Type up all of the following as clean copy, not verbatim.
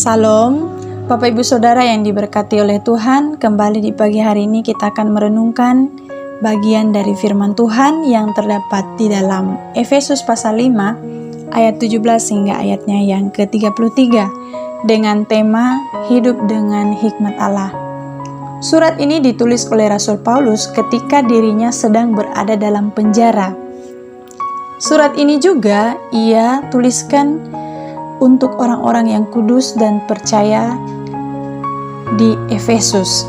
Salam, Bapak Ibu Saudara yang diberkati oleh Tuhan. Kembali di pagi hari ini kita akan merenungkan bagian dari firman Tuhan yang terdapat di dalam Efesus pasal 5 ayat 17 hingga ayatnya yang ke-33 dengan tema hidup dengan hikmat Allah. Surat ini ditulis oleh Rasul Paulus ketika dirinya sedang berada dalam penjara. Surat ini juga ia tuliskan untuk orang-orang yang kudus dan percaya di Efesus.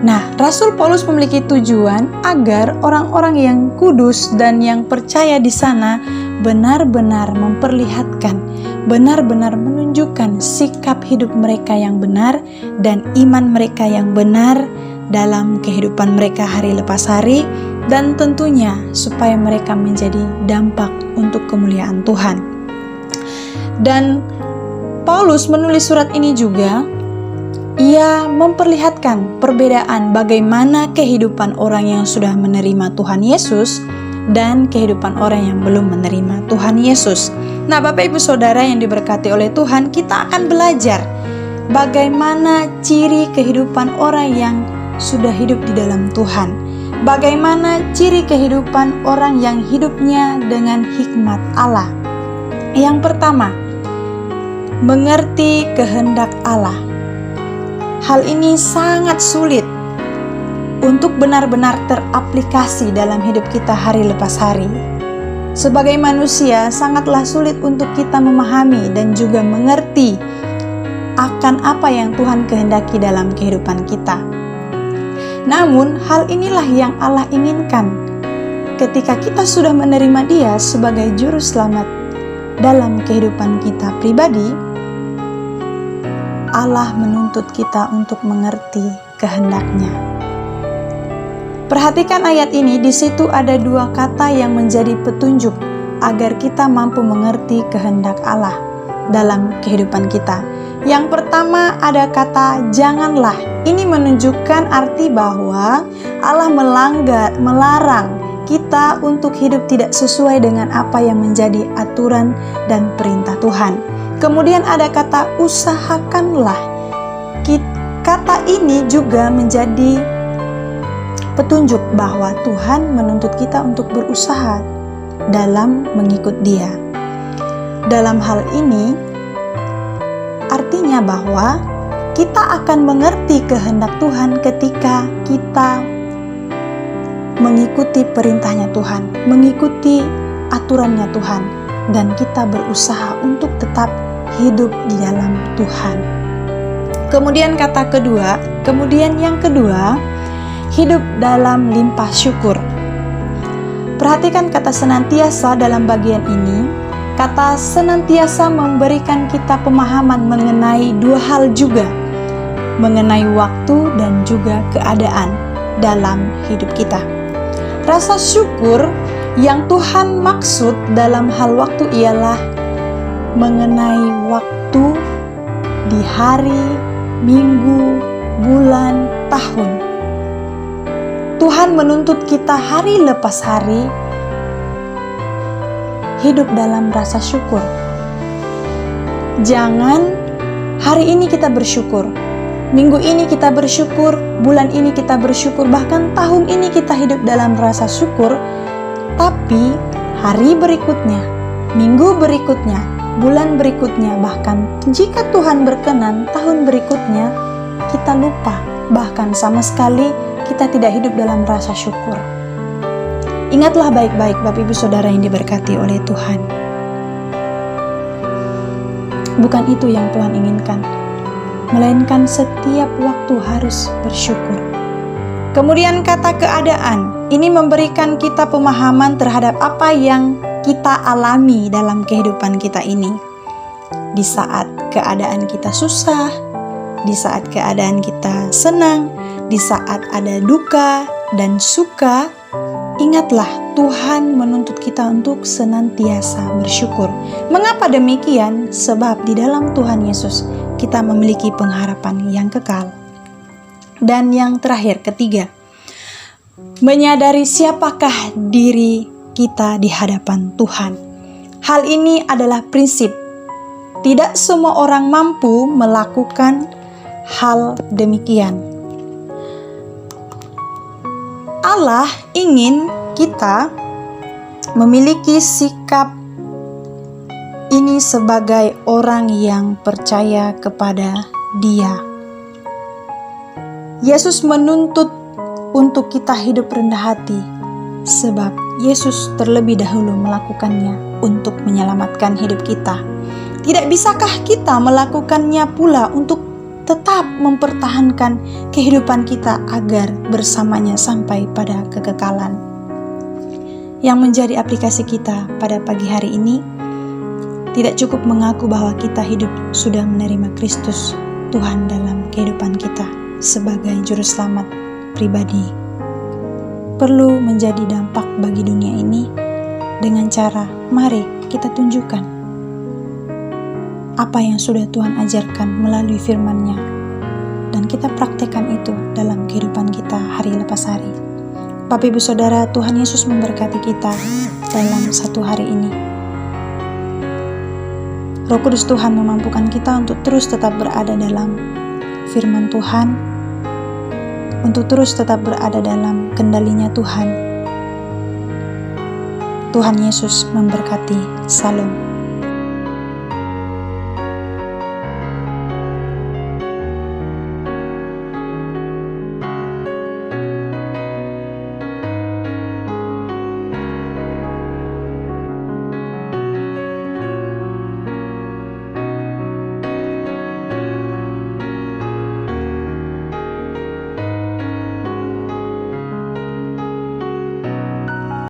Nah, Rasul Paulus memiliki tujuan agar orang-orang yang kudus dan yang percaya di sana benar-benar memperlihatkan, benar-benar menunjukkan sikap hidup mereka yang benar dan iman mereka yang benar dalam kehidupan mereka hari lepas hari, dan tentunya supaya mereka menjadi dampak untuk kemuliaan Tuhan. Dan Paulus menulis surat ini juga, ia memperlihatkan perbedaan bagaimana kehidupan orang yang sudah menerima Tuhan Yesus dan kehidupan orang yang belum menerima Tuhan Yesus. Nah, Bapak Ibu Saudara yang diberkati oleh Tuhan, kita akan belajar bagaimana ciri kehidupan orang yang sudah hidup di dalam Tuhan. Bagaimana ciri kehidupan orang yang hidupnya dengan hikmat Allah. Yang pertama, mengerti kehendak Allah. Hal ini sangat sulit untuk benar-benar teraplikasi dalam hidup kita hari lepas hari. Sebagai manusia, sangatlah sulit untuk kita memahami dan juga mengerti akan apa yang Tuhan kehendaki dalam kehidupan kita. Namun, hal inilah yang Allah inginkan ketika kita sudah menerima Dia sebagai juru selamat dalam kehidupan kita pribadi. Allah menuntut kita untuk mengerti kehendak-Nya. Perhatikan ayat ini, di situ ada dua kata yang menjadi petunjuk agar kita mampu mengerti kehendak Allah dalam kehidupan kita. Yang pertama ada kata janganlah. Ini menunjukkan arti bahwa Allah melarang kita untuk hidup tidak sesuai dengan apa yang menjadi aturan dan perintah Tuhan. Kemudian ada kata usahakanlah. Kata ini juga menjadi petunjuk bahwa Tuhan menuntut kita untuk berusaha dalam mengikut Dia. Dalam hal ini artinya bahwa kita akan mengerti kehendak Tuhan ketika kita mengikuti perintahnya Tuhan, mengikuti aturannya Tuhan, dan kita berusaha untuk tetap hidup di dalam Tuhan. Kemudian yang kedua, hidup dalam limpah syukur. Perhatikan kata senantiasa dalam bagian ini. Kata senantiasa memberikan kita pemahaman mengenai dua hal juga, mengenai waktu dan juga keadaan dalam hidup kita. Rasa syukur yang Tuhan maksud dalam hal waktu ialah mengenai waktu di hari, minggu, bulan, tahun. Tuhan menuntut kita hari lepas hari hidup dalam rasa syukur. Jangan hari ini kita bersyukur, minggu ini kita bersyukur, bulan ini kita bersyukur, bahkan tahun ini kita hidup dalam rasa syukur, tapi hari berikutnya, minggu berikutnya, bulan berikutnya, bahkan jika Tuhan berkenan tahun berikutnya, kita lupa, bahkan sama sekali kita tidak hidup dalam rasa syukur. Ingatlah baik-baik Bapak Ibu Saudara yang diberkati oleh Tuhan. Bukan itu yang Tuhan inginkan, melainkan setiap waktu harus bersyukur. Kemudian kata keadaan, ini memberikan kita pemahaman terhadap apa yang kita alami dalam kehidupan kita ini. Di saat keadaan kita susah, di saat keadaan kita senang, di saat ada duka dan suka, ingatlah Tuhan menuntut kita untuk senantiasa bersyukur. Mengapa demikian? Sebab di dalam Tuhan Yesus kita memiliki pengharapan yang kekal. Dan yang terakhir, ketiga, menyadari siapakah diri kita di hadapan Tuhan. Hal ini adalah prinsip tidak semua orang mampu melakukan hal demikian. Allah ingin kita memiliki sikap ini sebagai orang yang percaya kepada Dia. Yesus menuntut untuk kita hidup rendah hati, sebab Yesus terlebih dahulu melakukannya untuk menyelamatkan hidup kita. Tidak bisakah kita melakukannya pula untuk tetap mempertahankan kehidupan kita agar bersamanya sampai pada kekekalan? Yang menjadi aplikasi kita pada pagi hari ini, tidak cukup mengaku bahwa kita hidup sudah menerima Kristus Tuhan dalam kehidupan kita sebagai juru selamat pribadi. Perlu menjadi dampak bagi dunia ini dengan cara, mari kita tunjukkan apa yang sudah Tuhan ajarkan melalui firman-Nya, dan kita praktekkan itu dalam kehidupan kita hari lepas hari. Bapak Ibu Saudara, Tuhan Yesus memberkati kita dalam satu hari ini. Roh Kudus Tuhan memampukan kita untuk terus tetap berada dalam firman Tuhan, untuk terus tetap berada dalam kendalinya Tuhan. Tuhan Yesus memberkati. Salam.